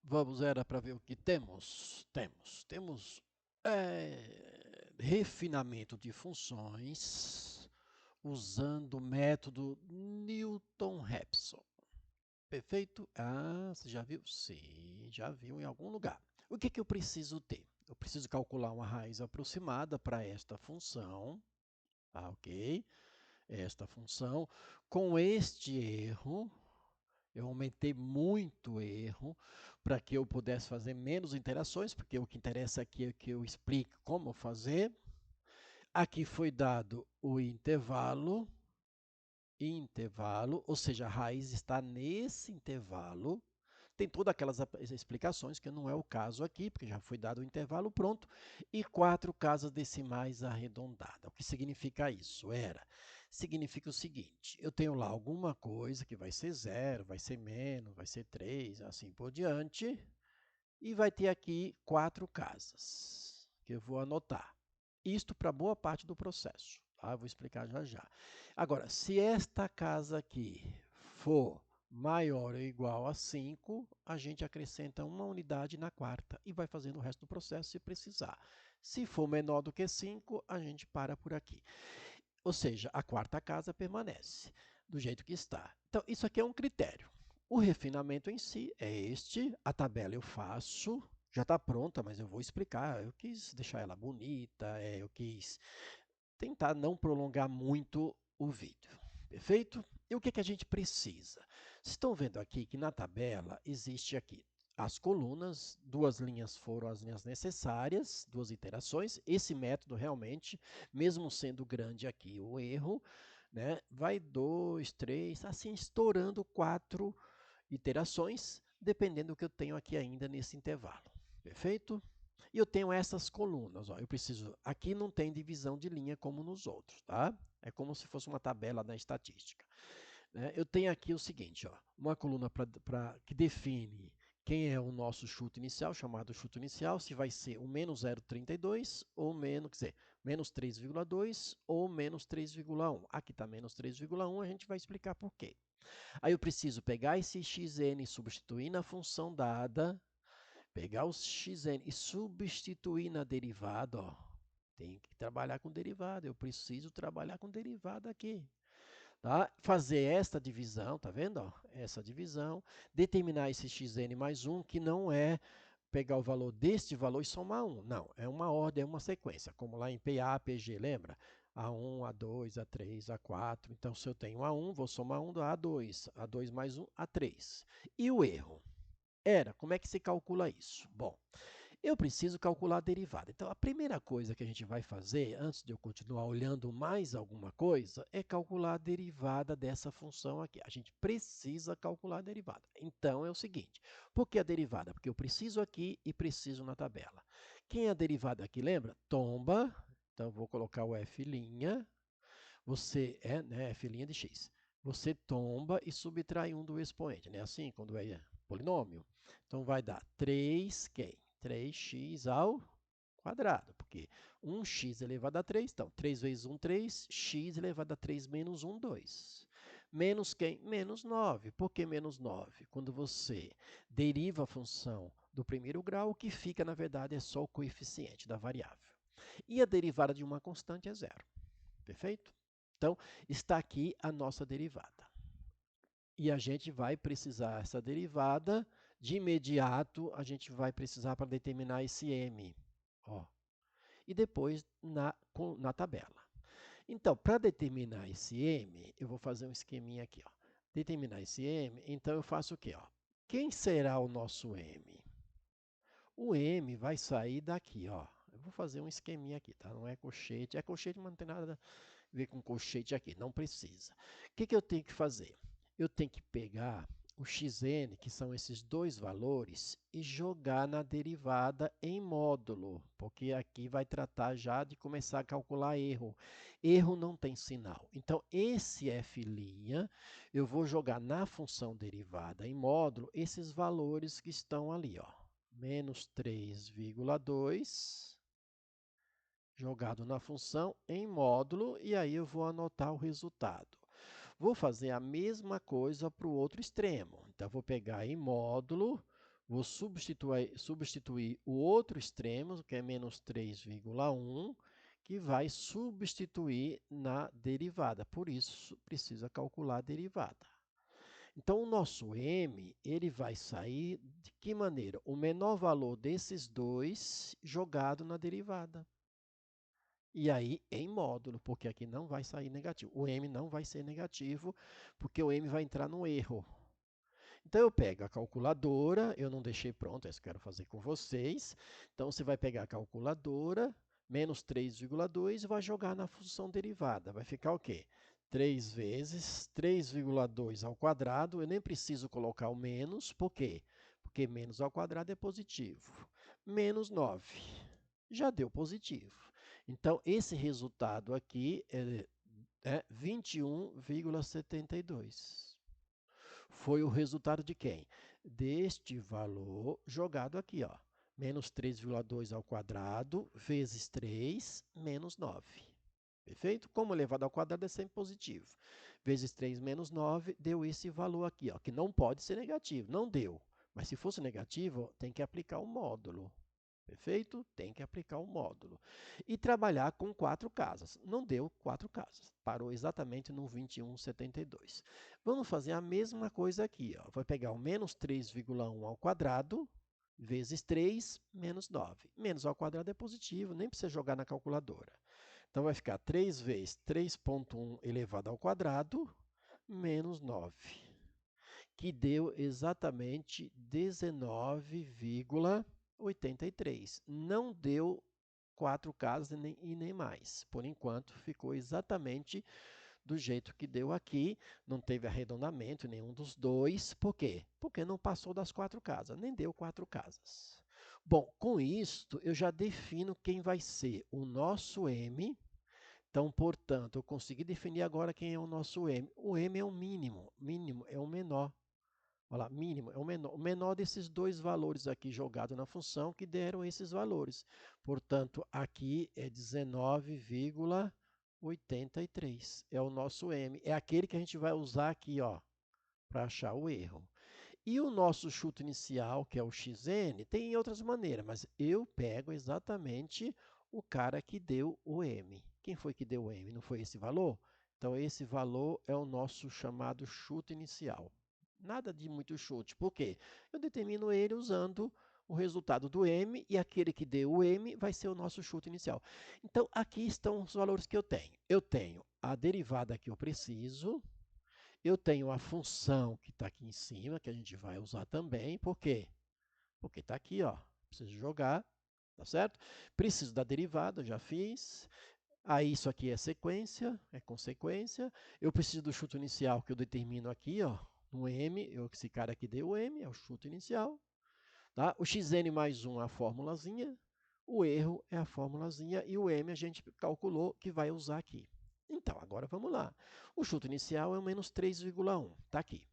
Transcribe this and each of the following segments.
Vamos, era para ver o que temos. Temos refinamento de funções usando o método Newton-Raphson. Perfeito? Ah, você já viu? Sim, já viu em algum lugar. O que eu preciso ter? Eu preciso calcular uma raiz aproximada para esta função, tá, ok? Esta função. Com este erro, eu aumentei muito o erro para que eu pudesse fazer menos interações, porque o que interessa aqui é que eu explique como fazer. Aqui foi dado o intervalo, ou seja, a raiz está nesse intervalo. Tem todas aquelas explicações, que não é o caso aqui, porque já foi dado o intervalo pronto, e 4 casas decimais arredondadas. O que significa isso? Significa o seguinte, eu tenho lá alguma coisa que vai ser 0, vai ser menos, vai ser 3, assim por diante, e vai ter aqui 4 casas, que eu vou anotar. Isto para boa parte do processo, tá? Eu vou explicar já já. Agora, se esta casa aqui for maior ou igual a 5, a gente acrescenta uma unidade na quarta e vai fazendo o resto do processo se precisar. Se for menor do que 5, a gente para por aqui. Ou seja, a quarta casa permanece do jeito que está. Então, isso aqui é um critério. O refinamento em si é este, a tabela eu faço, já está pronta, mas eu vou explicar. Eu quis deixar ela bonita, eu quis tentar não prolongar muito o vídeo. Perfeito? E o que a gente precisa? Vocês estão vendo aqui que na tabela existe aqui as colunas, 2 linhas foram as linhas necessárias, 2 iterações. Esse método realmente, mesmo sendo grande aqui o erro, né, vai 2, 3, assim estourando 4 iterações, dependendo do que eu tenho aqui ainda nesse intervalo. Perfeito? E eu tenho essas colunas. Ó. Eu preciso. Aqui não tem divisão de linha como nos outros, tá? É como se fosse uma tabela da estatística. Né? Eu tenho aqui o seguinte, ó, uma coluna que define quem é o nosso chute inicial, chamado chute inicial, se vai ser o menos 0,32 ou menos, quer dizer, menos 3,2 ou menos 3,1. Aqui está menos 3,1, a gente vai explicar por quê. Aí eu preciso pegar esse xn e substituir na função dada, pegar o xn e substituir na derivada, ó. Tem que trabalhar com derivada, eu preciso trabalhar com derivada aqui. Tá? Fazer esta divisão, tá vendo? Ó? Essa divisão, determinar esse xn mais 1, que não é pegar o valor deste valor e somar 1. Não, é uma ordem, é uma sequência, como lá em PA, PG, lembra? A1, A2, A3, A4. Então, se eu tenho A1, vou somar 1 do A2. A2 mais 1, A3. E o erro? Como é que se calcula isso? Bom, eu preciso calcular a derivada. Então, a primeira coisa que a gente vai fazer, antes de eu continuar olhando mais alguma coisa, é calcular a derivada dessa função aqui. A gente precisa calcular a derivada. Então, é o seguinte, por que a derivada? Porque eu preciso aqui e preciso na tabela. Quem é a derivada aqui, lembra? Tomba, então vou colocar o f', você né, f' de x. Você tomba e subtrai 1 do expoente, né? Assim, quando é polinômio. Então, vai dar 3, quem? 3x ao quadrado, porque 1x elevado a 3, então 3 vezes 1, 3, x elevado a 3 menos 1, 2. Menos quem? Menos 9. Por que menos 9? Quando você deriva a função do primeiro grau, o que fica, na verdade, é só o coeficiente da variável. E a derivada de uma constante é zero. Perfeito? Então, está aqui a nossa derivada. E a gente vai precisar essa derivada, de imediato a gente vai precisar para determinar esse m. Ó. E depois na tabela. Então, para determinar esse m, eu vou fazer um esqueminha aqui. Ó. Determinar esse m, então eu faço o quê? Ó? Quem será o nosso m? O m vai sair daqui. Ó. Eu vou fazer um esqueminha aqui, tá? Não é colchete. É colchete, mas não tem nada a ver com colchete aqui. Não precisa. O que eu tenho que fazer? Eu tenho que pegar o xn, que são esses dois valores, e jogar na derivada em módulo, porque aqui vai tratar já de começar a calcular erro. Erro não tem sinal. Então, esse f' eu vou jogar na função derivada em módulo esses valores que estão ali, ó. Menos 3,2 jogado na função em módulo, e aí eu vou anotar o resultado. Vou fazer a mesma coisa para o outro extremo. Então, vou pegar em módulo Vou substituir o outro extremo, que é menos 3,1, que vai substituir na derivada. Por isso, precisa calcular a derivada. Então, o nosso m ele vai sair de que maneira? O menor valor desses dois jogado na derivada. E aí, em módulo, porque aqui não vai sair negativo. O m não vai ser negativo, porque o m vai entrar no erro. Então, eu pego a calculadora, eu não deixei pronto, isso eu quero fazer com vocês. Então, você vai pegar a calculadora, menos 3,2 e vai jogar na função derivada. Vai ficar o quê? 3 vezes 3,2 ao quadrado, eu nem preciso colocar o menos, por quê? Porque menos ao quadrado é positivo. Menos 9, já deu positivo. Então, esse resultado aqui é 21,72. Foi o resultado de quem? Deste valor jogado aqui, ó. Menos 3,2 ao quadrado, vezes 3, menos 9. Perfeito? Como elevado ao quadrado é sempre positivo. Vezes 3 menos 9, deu esse valor aqui, ó, que não pode ser negativo. Não deu. Mas se fosse negativo, tem que aplicar o módulo. Perfeito? Tem que aplicar o módulo. E trabalhar com 4 casas. Não deu 4 casas. Parou exatamente no 21,72. Vamos fazer a mesma coisa aqui. Ó. Vai pegar o menos 3,1 ao quadrado, vezes 3, menos 9. Menos ao quadrado é positivo, nem precisa jogar na calculadora. Então, vai ficar 3 vezes 3,1 elevado ao quadrado, menos 9, que deu exatamente 19,83. Não deu 4 casas e nem mais. Por enquanto, ficou exatamente do jeito que deu aqui. Não teve arredondamento nenhum dos dois. Por quê? Porque não passou das 4 casas, nem deu 4 casas. Bom, com isto, eu já defino quem vai ser o nosso m. Então, portanto, eu consegui definir agora quem é o nosso m. O m é o mínimo, mínimo é o menor. Olha lá, mínimo é o menor desses dois valores aqui jogados na função que deram esses valores. Portanto, aqui é 19,83. É o nosso m. É aquele que a gente vai usar aqui, ó, para achar o erro. E o nosso chute inicial, que é o xn, tem outras maneiras, mas eu pego exatamente o cara que deu o m. Quem foi que deu o m? Não foi esse valor? Então, esse valor é o nosso chamado chute inicial. Nada de muito chute. Por quê? Eu determino ele usando o resultado do m e aquele que deu o m vai ser o nosso chute inicial. Então, aqui estão os valores que eu tenho. Eu tenho a derivada que eu preciso, eu tenho a função que está aqui em cima, que a gente vai usar também. Por quê? Porque está aqui, ó. Preciso jogar, tá certo? Preciso da derivada, já fiz. Aí isso aqui é sequência, é consequência. Eu preciso do chute inicial que eu determino aqui, ó, no m. Esse cara aqui deu o m, é o chute inicial. Tá? O xn mais 1 é a formulazinha. O erro é a formulazinha. E o m a gente calculou que vai usar aqui. Então, agora vamos lá. O chute inicial é o menos 3,1. Está aqui.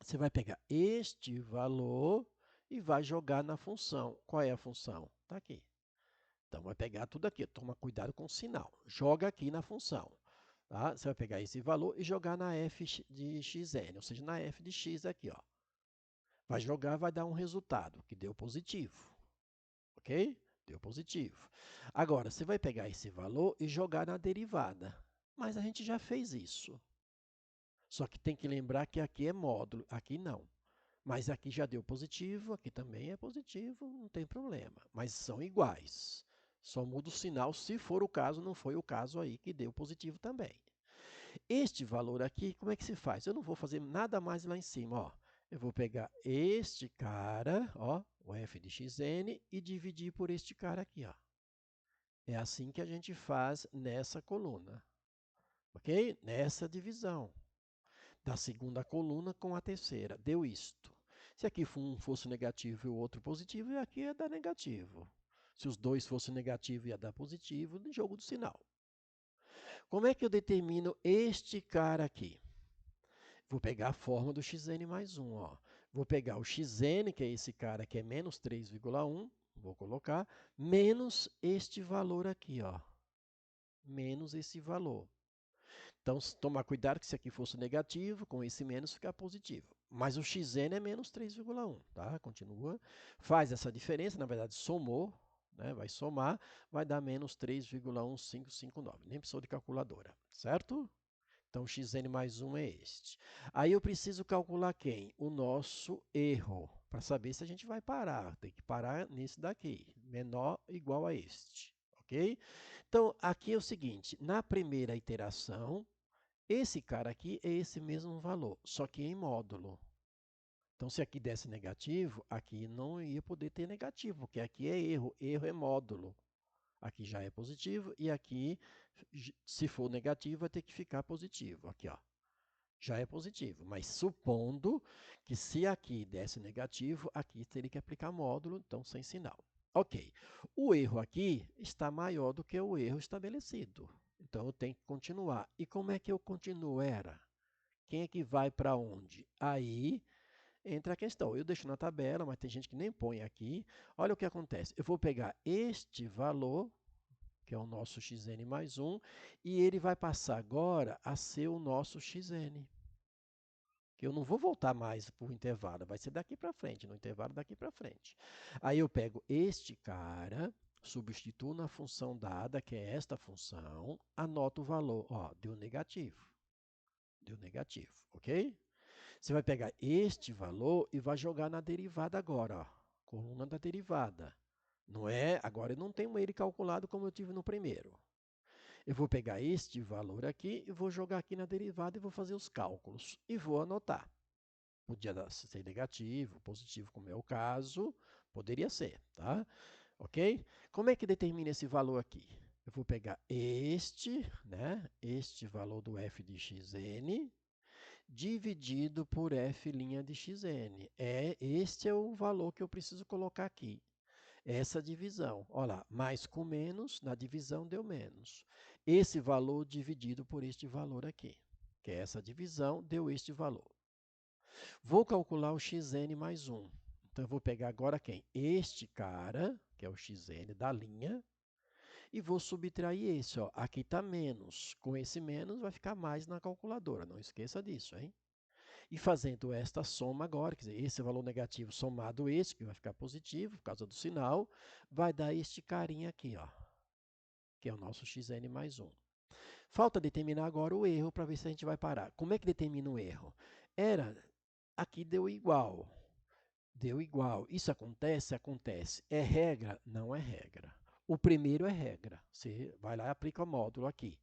Você vai pegar este valor e vai jogar na função. Qual é a função? Está aqui. Então, vai pegar tudo aqui. Toma cuidado com o sinal. Joga aqui na função. Tá? Você vai pegar esse valor e jogar na f de xn, ou seja, na f de x aqui. Ó. Vai jogar, vai dar um resultado, que deu positivo. Ok? Deu positivo. Agora, você vai pegar esse valor e jogar na derivada. Mas a gente já fez isso. Só que tem que lembrar que aqui é módulo, aqui não. Mas aqui já deu positivo, aqui também é positivo, não tem problema. Mas são iguais. Só muda o sinal se for o caso, não foi o caso aí que deu positivo também. Este valor aqui, como é que se faz? Eu não vou fazer nada mais lá em cima, ó. Eu vou pegar este cara, ó, o f de xn, e dividir por este cara aqui, ó. É assim que a gente faz nessa coluna, ok? Nessa divisão da segunda coluna com a terceira. Deu isto. Se aqui um fosse negativo e o outro positivo, e aqui ia dar negativo. Se os dois fossem negativos, ia dar positivo no jogo do sinal. Como é que eu determino este cara aqui? Vou pegar a forma do xn mais 1. Ó. Vou pegar o xn, que é esse cara que é menos 3,1, vou colocar, menos este valor aqui, ó. Menos esse valor. Então, tomar cuidado que se aqui fosse negativo, com esse menos ficar positivo. mas o xn é menos 3,1, tá? Continua, faz essa diferença, na verdade somou, né? Vai somar, vai dar menos 3,1559, nem precisou de calculadora, certo? Então, xn mais 1 é este. Aí eu preciso calcular quem? O nosso erro, para saber se a gente vai parar. Tem que parar nesse daqui, menor ou igual a este, ok? Então, aqui é o seguinte, na primeira iteração, esse cara aqui é esse mesmo valor, só que em módulo. Então, se aqui desse negativo, aqui não ia poder ter negativo, porque aqui é erro, erro é módulo. Aqui já é positivo e aqui, se for negativo, vai ter que ficar positivo. Aqui, ó, já é positivo, mas supondo que se aqui desse negativo, aqui teria que aplicar módulo, então sem sinal. Ok, o erro aqui está maior do que o erro estabelecido, então eu tenho que continuar. E como é que eu continuo? Quem é que vai para onde? Aí entra a questão. Eu deixo na tabela, mas tem gente que nem põe aqui. Olha o que acontece. Eu vou pegar este valor, que é o nosso xn mais 1, e ele vai passar agora a ser o nosso xn. Que eu não vou voltar mais para o intervalo, vai ser daqui para frente, no intervalo daqui para frente. Aí eu pego este cara, substituo na função dada, que é esta função, anoto o valor, ó, deu negativo. Deu negativo, ok? Você vai pegar este valor e vai jogar na derivada agora, ó, coluna da derivada. Não é? Agora eu não tenho ele calculado como eu tive no primeiro. Eu vou pegar este valor aqui e vou jogar aqui na derivada e vou fazer os cálculos. E vou anotar. Podia ser negativo, positivo, como é o caso. Poderia ser, tá? Ok? Como é que determina esse valor aqui? Eu vou pegar este, né? Este valor do f de xn, dividido por f' de xn. Este é o valor que eu preciso colocar aqui. Essa divisão. Olha lá, mais com menos, na divisão deu menos. Esse valor dividido por este valor aqui, que é essa divisão, deu este valor. Vou calcular o xn mais 1. Então, eu vou pegar agora quem? Este cara, que é o xn da linha, e vou subtrair esse. Ó. Aqui está menos. Com esse menos, vai ficar mais na calculadora. Não esqueça disso, hein? E fazendo esta soma agora, quer dizer, esse valor negativo somado esse, que vai ficar positivo por causa do sinal, vai dar este carinha aqui, ó, que é o nosso xn mais 1. Falta determinar agora o erro para ver se a gente vai parar. Como é que determina o erro? Aqui deu igual. Deu igual. Isso acontece? Acontece. É regra? Não é regra. O primeiro é regra. Você vai lá e aplica o módulo aqui.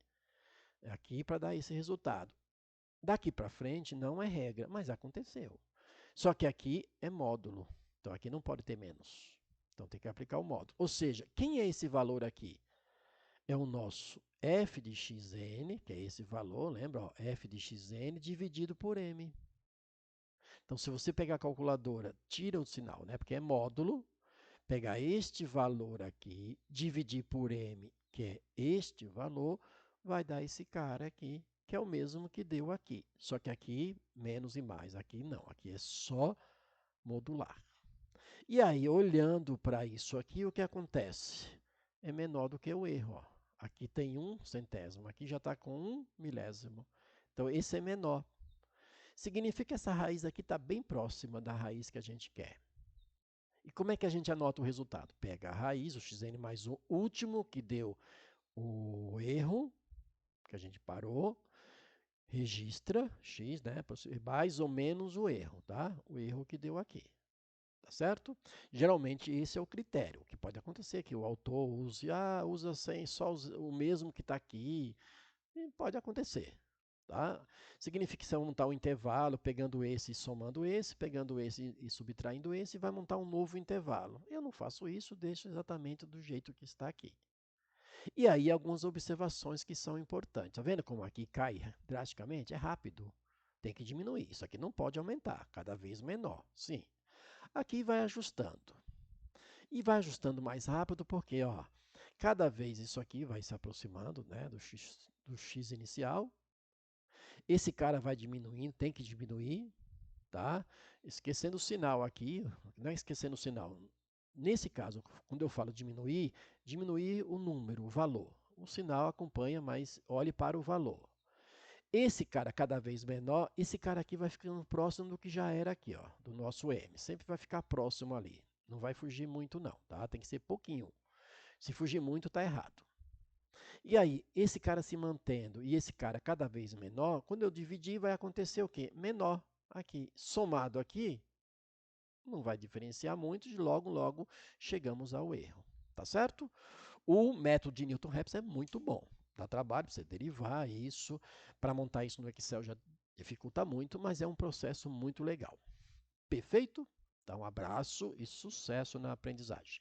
Aqui para dar esse resultado. Daqui para frente não é regra, mas aconteceu. Só que aqui é módulo. Então, aqui não pode ter menos. Então, tem que aplicar o módulo. Ou seja, quem é esse valor aqui? É o nosso f de xn, que é esse valor, lembra? Ó, f de xn dividido por m. Então, se você pegar a calculadora, tira o sinal, né? Porque é módulo. Pegar este valor aqui, dividir por m, que é este valor, vai dar esse cara aqui, que é o mesmo que deu aqui. Só que aqui, menos e mais. Aqui não, aqui é só modular. E aí, olhando para isso aqui, o que acontece? É menor do que o erro. Ó. Aqui tem 1/100, aqui já está com 1 milésimo. Então, esse é menor. Significa que essa raiz aqui está bem próxima da raiz que a gente quer. E como é que a gente anota o resultado? Pega a raiz, o xn mais o último, que deu o erro, que a gente parou, registra x, né, mais ou menos o erro, tá? O erro que deu aqui. Tá certo? Geralmente esse é o critério. O que pode acontecer é que o autor usa sem só o mesmo que está aqui. E pode acontecer. Tá? Significa que você vai montar um intervalo pegando esse e somando esse, pegando esse e subtraindo esse, e vai montar um novo intervalo. Eu não faço isso, deixo exatamente do jeito que está aqui. E aí algumas observações que são importantes. Está vendo como aqui cai drasticamente? É rápido. Tem que diminuir. Isso aqui não pode aumentar, cada vez menor. Sim. Aqui vai ajustando. E vai ajustando mais rápido porque, ó, cada vez isso aqui vai se aproximando, né, do x inicial. Esse cara vai diminuindo, tem que diminuir, tá? Esquecendo o sinal aqui, não é esquecendo o sinal. Nesse caso, quando eu falo diminuir, diminuir o número, o valor. O sinal acompanha, mas olhe para o valor. Esse cara cada vez menor, esse cara aqui vai ficando próximo do que já era aqui, ó, do nosso M. Sempre vai ficar próximo ali. Não vai fugir muito não, tá? Tem que ser pouquinho. Se fugir muito, tá errado. E aí, esse cara se mantendo e esse cara cada vez menor, quando eu dividir, vai acontecer o quê? Menor aqui. Somado aqui, não vai diferenciar muito, e logo chegamos ao erro. Tá certo? O método de Newton-Raphs é muito bom. Dá trabalho para você derivar isso. Para montar isso no Excel já dificulta muito, mas é um processo muito legal. Perfeito? Então, um abraço e sucesso na aprendizagem.